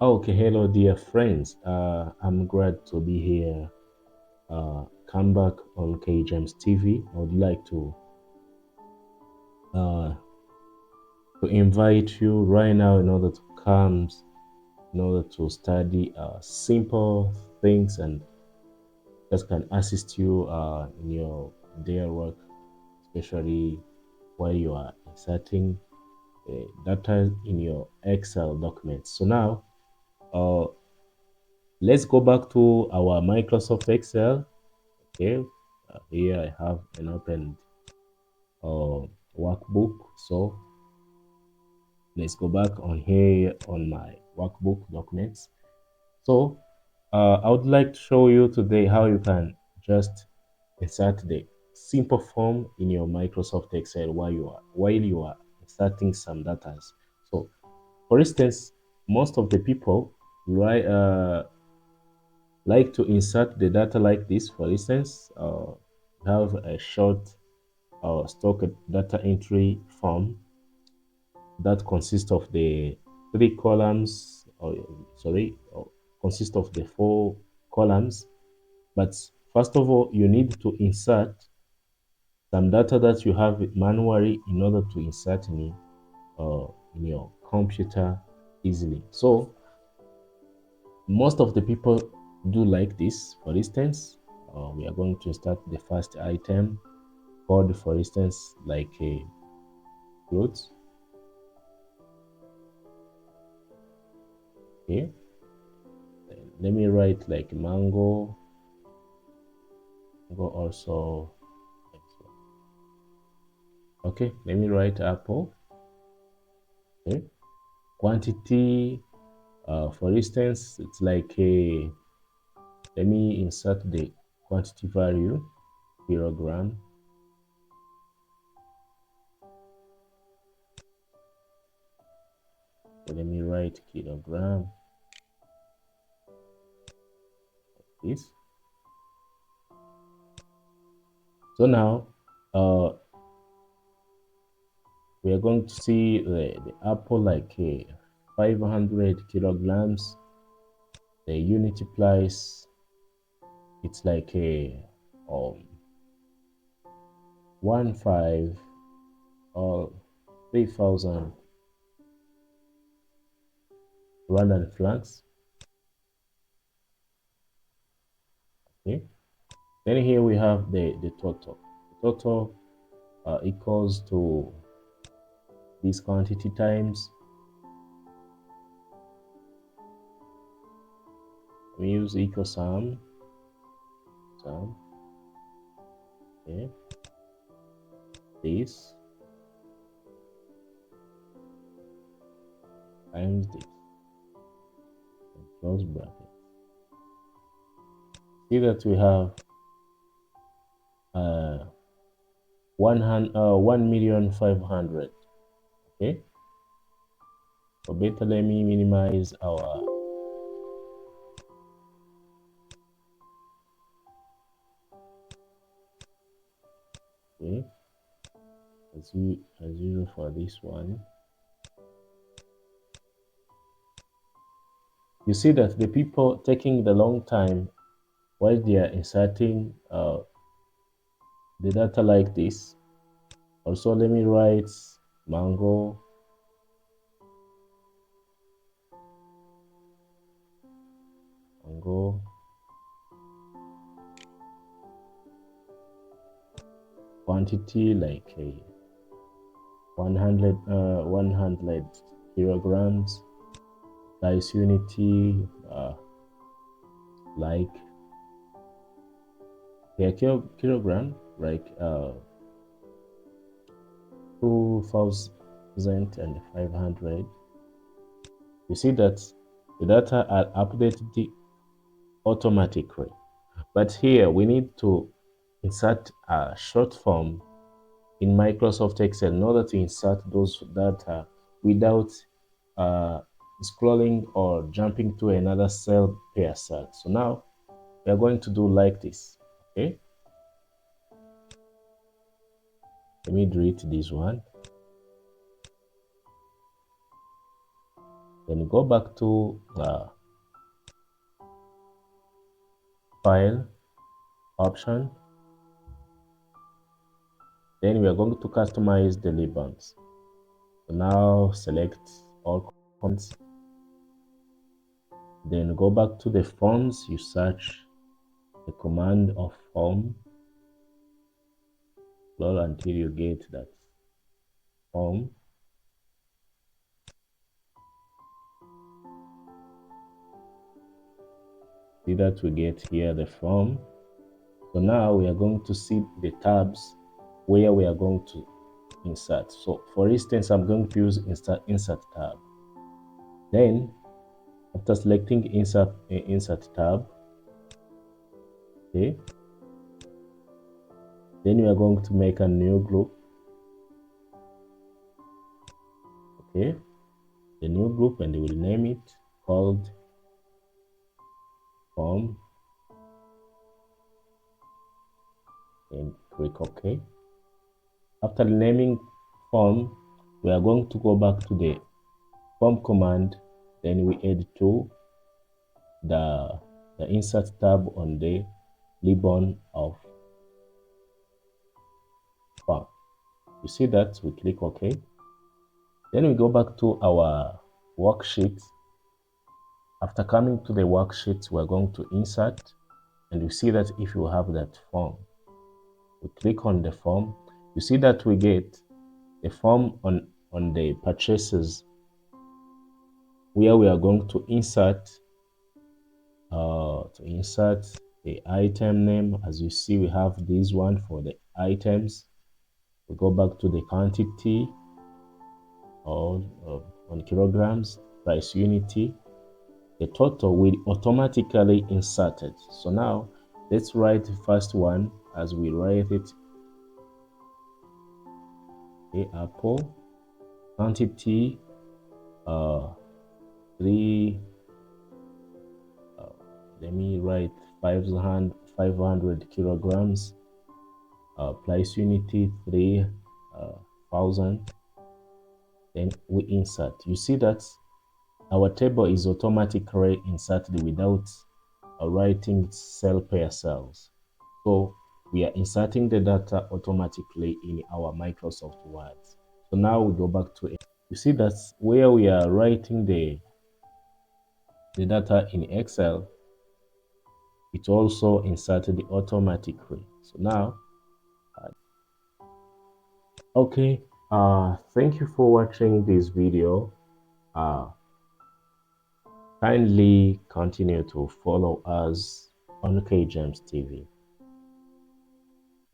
Okay, hello, dear friends. I'm glad to be here. Come back on K James TV. I would like uh, to invite you right now in order to come, in order to study simple things and that can assist you in your daily work, especially while you are inserting data in your Excel documents. So now, uh, let's go back to our Microsoft Excel. Okay, here I have an open uh, workbook. So let's go back on here on my workbook documents. So I would like to show you today how you can just insert the simple form in your Microsoft Excel while you are inserting some data. So for instance, most of the people right like to insert the data like this. For instance, have a short stock data entry form that consists of the three columns, or sorry, or consists of the four columns. But first of all, you need to insert some data that you have manually in order to insert in your computer easily. So most of the people do like this. For instance, we are going to start the first item called, for instance, like a fruit. Okay, let me write like mango. Mango also. Okay, let me write apple. Okay, quantity. For instance, it's like a. Let me insert the quantity value, kilogram. So let me write kilogram. This. So now, we are going to see the apple like 500 kilograms. The unit price, it's like a um, 1 5 or 3,000 Rwandan francs. Okay. Then here we have the total. The total equals to this quantity times. We use equal sum. Sum. Okay. This times this. And close bracket. See that we have 1,500,000. Okay. So better let me minimize our. Okay. As usual for this one. You see that the people taking the long time while they are inserting the data like this. Also, let me write mango. Mango. Quantity like a 100 kilograms. Size unity like a kilogram, like 2,500. You see that the data are updated automatically. But here we need to insert a short form in Microsoft Excel in order to insert those data without uh, scrolling or jumping to another cell per cell. So now we are going to do like this. Okay, let me delete this one. Then you go back to file option. Then we are going to customize the ribbons. So now select all comments. Then go back to the fonts. You search the command of form. Scroll until you get that form. See that we get here the form. So now we are going to see the tabs where we are going to insert. So for instance, I'm going to use insert tab. Then after selecting insert tab, okay, then we are going to make a new group. Okay, the new group, and we will name it called form, and click OK. After naming form, we are going to go back to the form command. Then we add to the insert tab on the ribbon of form. You see that? We click OK. Then we go back to our worksheet. After coming to the worksheet, we're going to insert, and you see that if you have that form, we click on the form. You see that we get a form on the purchases, where we are going to insert the item name. As you see, we have this one for the items. We go back to the quantity on kilograms, price unity. The total will automatically inserted. So now let's write the first one as we write it. Okay, apple quantity 3 let me write 500 kilograms, price unity 3,000. Then we insert. You see that our table is automatically inserted without writing cell per cells. So we are inserting the data automatically in our Microsoft Word. So now we go back to it. You see that's where we are writing the data in Excel. It also inserted automatically. So now, okay. Thank you for watching this video. Kindly continue to follow us on KGEMS TV.